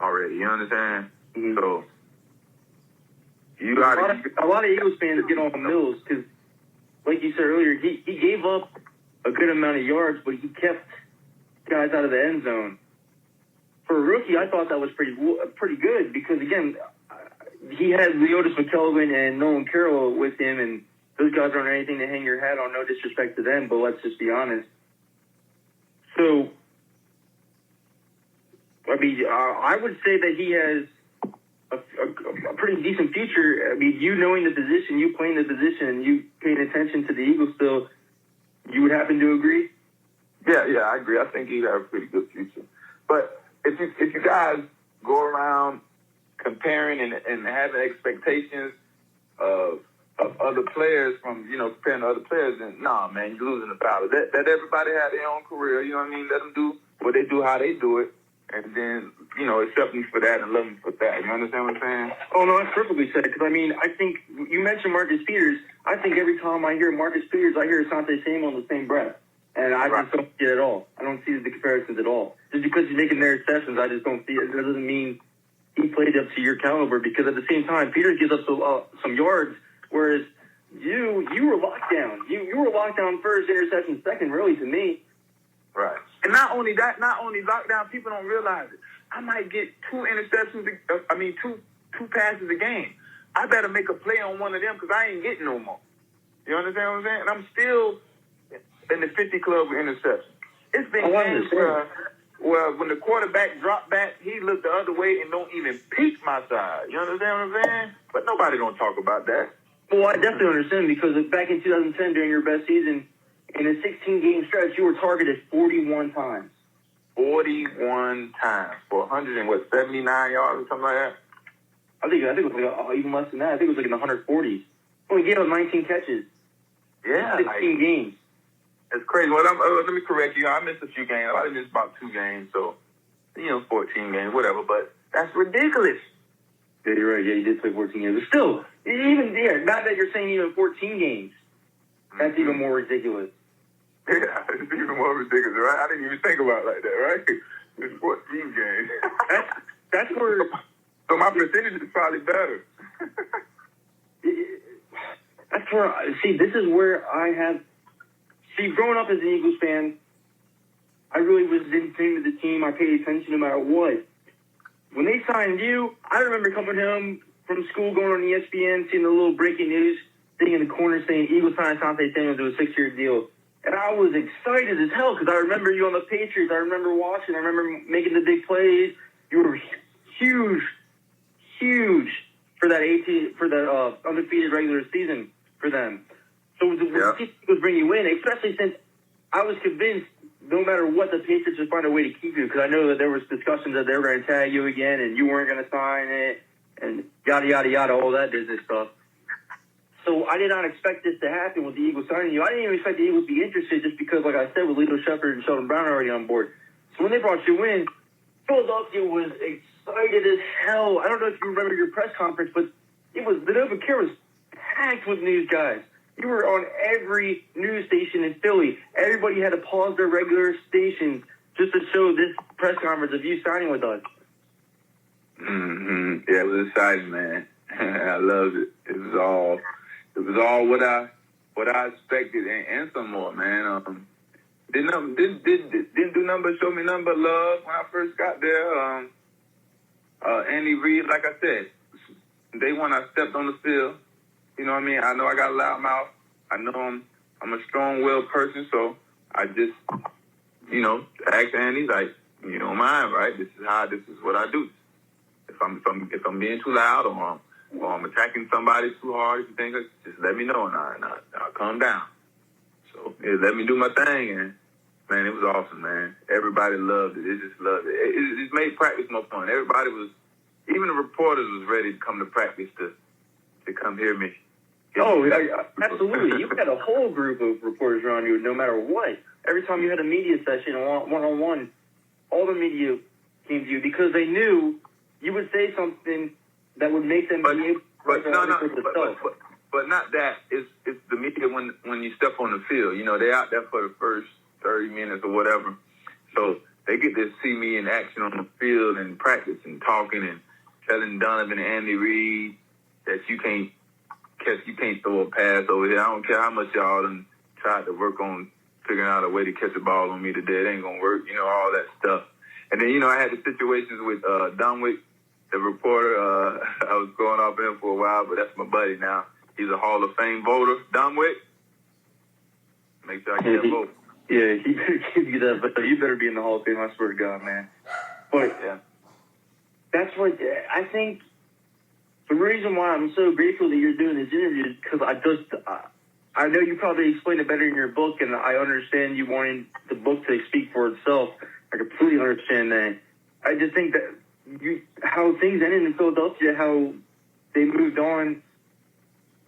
already. You understand? Mm-hmm. So, a lot of Eagles fans get on Mills because, like you said earlier, he gave up a good amount of yards, but he kept guys out of the end zone. For a rookie, I thought that was pretty good because, again, he had Leotis McKelvin and Nolan Carroll with him, and those guys aren't anything to hang your hat on. No disrespect to them, but let's just be honest. So, I mean, I would say that he has a pretty decent future. I mean, you knowing the position, you playing the position, and you paying attention to the Eagles still, you would happen to agree? Yeah, I agree. I think he has a pretty good future. But if you guys go around comparing and having expectations of other players comparing to other players, then nah, man, you're losing the battle. Let everybody have their own career, you know what I mean? Let them do what they do, how they do it, and then, accept them for that and love them for that. You understand what I'm saying? Oh, no, that's perfectly said. Because, I think you mentioned Marcus Peters. I think every time I hear Marcus Peters, I hear Asante Samuel in the same breath. And I just don't see it at all. I don't see the comparisons at all. Just because he's making their sessions, I just don't see it. That doesn't mean he played up to your caliber, because at the same time, Peters gives up some yards, whereas you were locked down. You were locked down first, interception second, really, to me. Right. And not only lockdown, people don't realize it. I might get two passes a game. I better make a play on one of them because I ain't getting no more. You understand what I'm saying? And I'm still in the 50 club with interception. It's been games where when the quarterback dropped back, he looked the other way and don't even peek my side. You understand what I'm saying? But nobody don't talk about that. Well, I definitely understand, because back in 2010, during your best season, in a 16-game stretch, you were targeted 41 times. 41 times for 179 yards or something like that? I think it was like even less than that. I think it was like in the 140s. Well, he gave up 19 catches. Yeah. 16 games. It's crazy. Well, let me correct you. I missed a few games. I missed about 2 games, so, 14 games, whatever. But that's ridiculous. Yeah, you're right. Yeah, you did play 14 games. But still, even there, not that you're saying even 14 games, that's even more ridiculous. Yeah, it's even more ridiculous, right? I didn't even think about it like that, right? It's 14 games. That's where... So my percentage is probably better. That's where... See, this is where I have... See, growing up as an Eagles fan, I really was into the team. I paid attention no matter what. When they signed you, I remember coming home from school, going on ESPN, seeing the little breaking news thing in the corner saying Eagles signed Asante Samuel to a 6-year deal. And I was excited as hell because I remember you on the Patriots. I remember watching. I remember making the big plays. You were huge for that undefeated regular season for them. So the Eagles bring you in, especially since I was convinced no matter what, the Patriots would find a way to keep you, because I know that there was discussions that they were going to tag you again and you weren't going to sign it and yada, yada, yada, all that business stuff. So I did not expect this to happen with the Eagles signing you. I didn't even expect the Eagles to be interested just because, like I said, with Lito Shepherd and Sheldon Brown already on board. So when they brought you in, Philadelphia was excited as hell. I don't know if you remember your press conference, but the Nova Care was packed with news guys. You were on every news station in Philly. Everybody had to pause their regular stations just to show this press conference of you signing with us. Mm-hmm. Yeah, it was exciting, man. I loved it. It was all what I expected and some more, man. Didn't do nothing but show me nothing but love when I first got there. Andy Reid, like I said, day one I stepped on the field. You know what I mean? I know I got a loud mouth. I know I'm a strong-willed person, so I just, asked Andy, like, you don't mind, right? This is what I do. If I'm being too loud or I'm attacking somebody too hard, if you think, just let me know and I'll calm down. So it let me do my thing, and man, it was awesome, man. Everybody loved it. They just loved it. It made practice more fun. Everybody was, even the reporters was ready to come to practice to come hear me. Oh, absolutely. You had a whole group of reporters around you no matter what. Every time you had a media session, one-on-one, all the media came to you because they knew you would say something that would make them be able to But not that. It's the media when you step on the field. They're out there for the first 30 minutes or whatever. So they get to see me in action on the field and practice and talking and telling Donovan and Andy Reid that you can't throw a pass over here. I don't care how much y'all done tried to work on figuring out a way to catch a ball on me today. It ain't gonna work, all that stuff. And then, I had the situations with Dominique, the reporter. I was going off him for a while, but that's my buddy now. He's a Hall of Fame voter. Dominique, make sure I get a vote. Yeah, he better give you that, but you better be in the Hall of Fame, I swear to God, man. But yeah, that's what I think. The reason why I'm so grateful that you're doing this interview is because I know you probably explained it better in your book, and I understand you wanting the book to speak for itself. I completely understand that. I just think that how things ended in Philadelphia, how they moved on,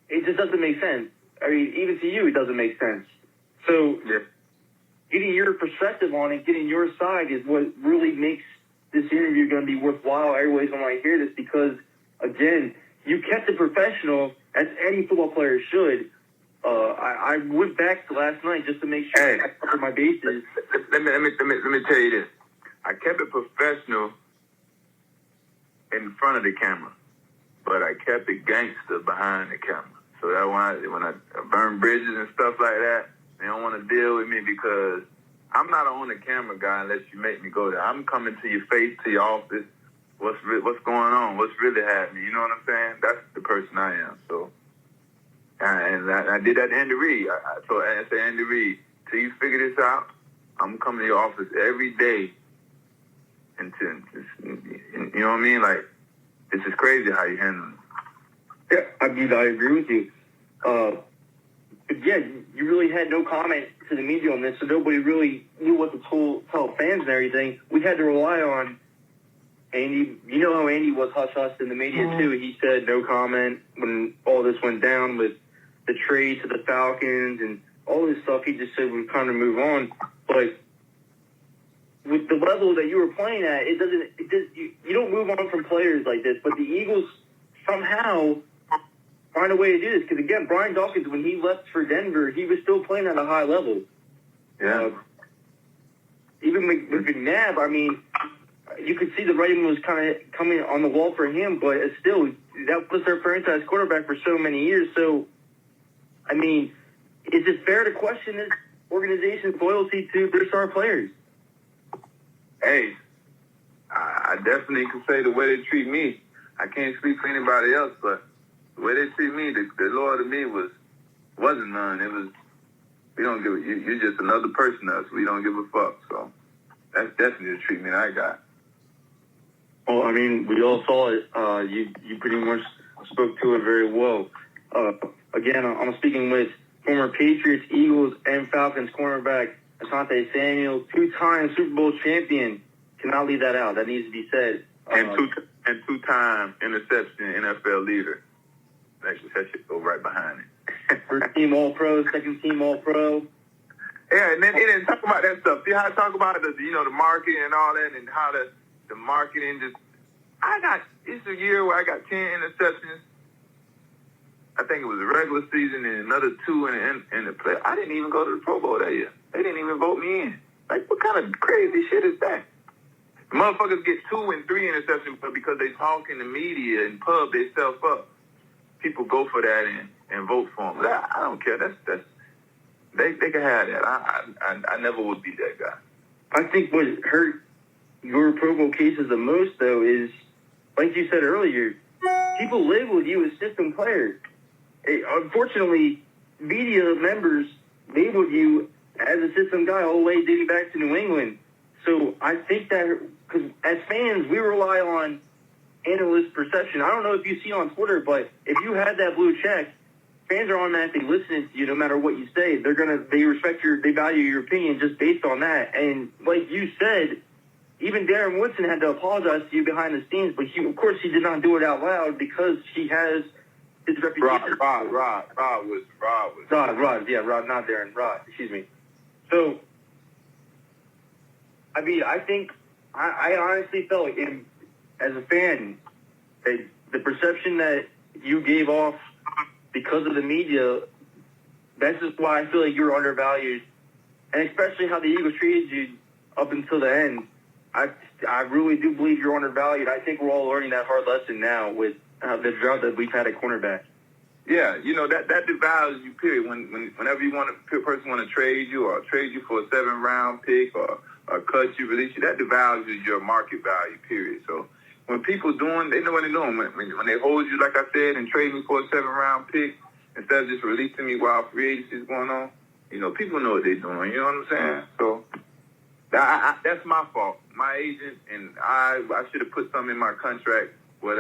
it just doesn't make sense. I mean, even to you, it doesn't make sense. So getting your perspective on it, getting your side is what really makes this interview going to be worthwhile. Everybody's going to want to hear this because, again, you kept it professional, as any football player should. I went back to last night just to make sure I covered my bases. Let me tell you this. I kept it professional in front of the camera, but I kept it gangster behind the camera. So that when I burn bridges and stuff like that, they don't want to deal with me because I'm not on the camera guy unless you make me go there. I'm coming to your face, to your office. What's going on? What's really happening? You know what I'm saying? That's the person I am. So, and I did that to Andy Reid. I said, Andy Reid, till you figure this out, I'm coming to your office every day. And you know what I mean? Like, this is crazy how you handle it. Yeah, I mean, I agree with you. Again, you really had no comment to the media on this, so nobody really knew what to tell fans and everything. We had to rely on Andy. You know how Andy was hush-hush in the media, too. He said no comment when all this went down with the trade to the Falcons and all this stuff. He just said we'd kind of move on. But with the level that you were playing at, you don't move on from players like this. But the Eagles somehow find a way to do this. Because, again, Brian Dawkins, when he left for Denver, he was still playing at a high level. Yeah. Even with McNabb, I mean, you could see the writing was kind of coming on the wall for him, but still, that was their franchise quarterback for so many years. So, I mean, is it fair to question this organization's loyalty to their star players? Hey, I definitely can say the way they treat me. I can't speak for anybody else, but the way they treat me, the loyalty to me wasn't none. It was, we don't give you're just another person to us. We don't give a fuck. So that's definitely the treatment I got. Well, I mean, we all saw it. You pretty much spoke to it very well. Again, I'm speaking with former Patriots, Eagles, and Falcons cornerback Asante Samuel, two-time Super Bowl champion. Cannot leave that out. That needs to be said. And two-time interception NFL leader. That should go right behind it. First team All-Pro, second team All-Pro. Yeah, and then talk about that stuff. See how I talk about the marketing and all that, and how the marketing just. It's a year where I got 10 interceptions. I think it was a regular season and another 2 in the play. I didn't even go to the Pro Bowl that year. They didn't even vote me in. Like, what kind of crazy shit is that? Motherfuckers get 2 and 3 interceptions, but because they talk in the media and pub themselves up, people go for that and vote for them. I don't care. They can have that. I never would be that guy. I think what hurt your Pro Bowl cases the most, though, is, like you said earlier, people labeled you as system players. Unfortunately, media members labeled you as a system guy all the way dating back to New England. So I think that, because as fans, we rely on analyst perception. I don't know if you see on Twitter, but if you had that blue check, fans are automatically listening to you no matter what you say. They value your opinion just based on that. And like you said, even Darren Woodson had to apologize to you behind the scenes, but of course he did not do it out loud because he has his reputation. Rod, not Darren. Rod, excuse me. So, I mean, I think, I honestly felt like, as a fan, that the perception that you gave off because of the media, that's just why I feel like you're undervalued. And especially how the Eagles treated you up until the end. I really do believe you're undervalued. I think we're all learning that hard lesson now with the drought that we've had at cornerback. Yeah, that devalues you, period. Whenever a person want to trade you or trade you for a 7th-round pick or cut you, release you, that devalues your market value, period. So when people they know what they're doing. When they hold you, like I said, and trade me for a 7th-round pick instead of just releasing me while free agency is going on, people know what they're doing. You know what I'm saying? So that's my fault. My agent and I should have put something in my contract where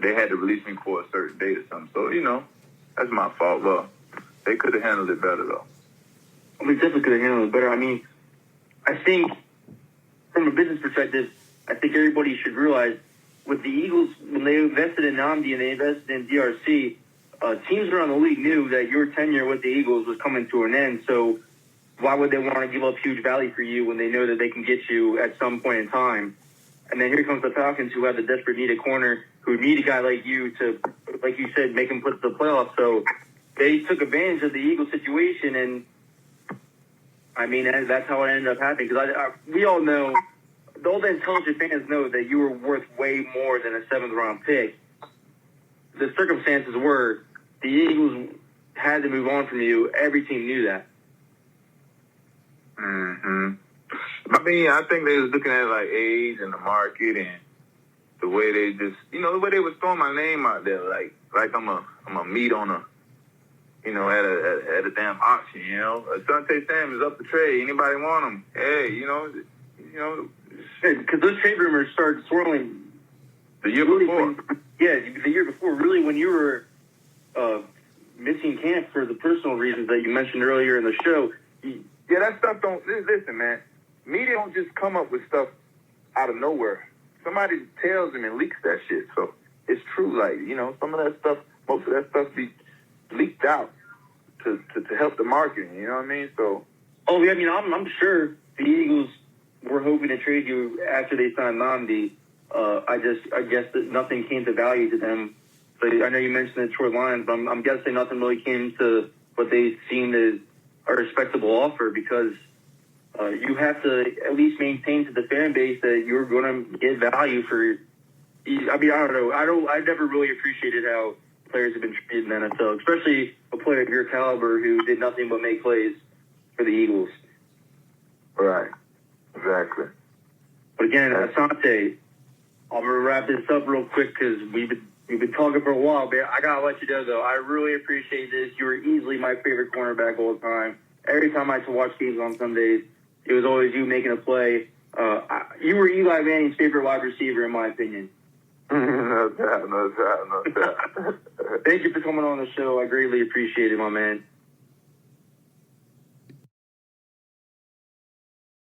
they had to release me for a certain date or something. So, that's my fault. Well, they could have handled it better, though. They definitely could have handled it better. I mean, I think from a business perspective, I think everybody should realize with the Eagles, when they invested in Nnamdi and they invested in DRC, teams around the league knew that your tenure with the Eagles was coming to an end. So why would they want to give up huge value for you when they know that they can get you at some point in time? And then here comes the Falcons, who have the desperate need a corner, who need a guy like you to, like you said, make him put the playoffs. So they took advantage of the Eagles situation, and I mean, that's how it ended up happening. Because we all know, all the intelligent fans know that you were worth way more than a 7th-round pick. The circumstances were the Eagles had to move on from you. Every team knew that. Mm-hmm. I mean, I think they was looking at like age and the market and the way they just, the way they was throwing my name out there, like I'm a meat on a, at a damn auction, Asante Samuel is up for trade. Anybody want him? Hey, because those trade rumors started swirling the year before. The year before, really, when you were missing camp for the personal reasons that you mentioned earlier in the show. Yeah, that stuff don't, listen, man, media don't just come up with stuff out of nowhere. Somebody tells them and leaks that shit. So it's true, like, some of that stuff, most of that stuff be leaked out to help the marketing, you know what I mean? So. Oh, yeah, I mean, I'm sure the Eagles were hoping to trade you after they signed Nnamdi. I guess that nothing came to value to them. So I know you mentioned the short lines, but I'm guessing nothing really came to what they seemed as a respectable offer, because you have to at least maintain to the fan base that you're going to get value for. I mean, I don't know. I never really appreciated how players have been treated in the NFL, especially a player of your caliber who did nothing but make plays for the Eagles. Right. Exactly. But again, Asante, I'm going to wrap this up real quick because we've been talking for a while, but I got to let you know, though, I really appreciate this. You were easily my favorite cornerback all the time. Every time I used to watch games on Sundays, it was always you making a play. You were Eli Manning's favorite wide receiver, in my opinion. No doubt. Thank you for coming on the show. I greatly appreciate it, my man.